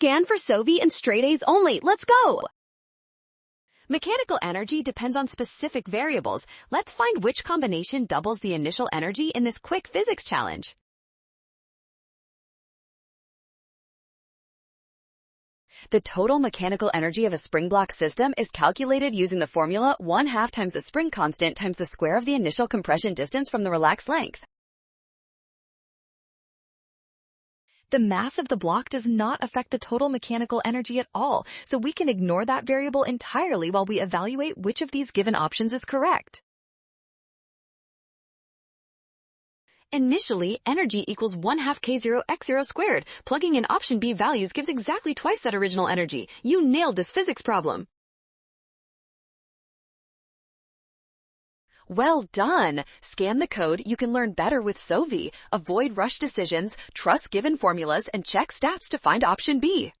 Scan for Sovi and straight A's only. Let's go! Mechanical energy depends on specific variables. Let's find which combination doubles the initial energy in this quick physics challenge. The total mechanical energy of a spring block system is calculated using the formula 1/2 times the spring constant times the square of the initial compression distance from the relaxed length. The mass of the block does not affect the total mechanical energy at all, so we can ignore that variable entirely while we evaluate which of these given options is correct. Initially, energy equals 1/2 K0 x0 squared. Plugging in option B values gives exactly twice that original energy. You nailed this physics problem. Well done! Scan the code. You can learn better with Sovi. Avoid rush decisions, trust given formulas, and check steps to find option B.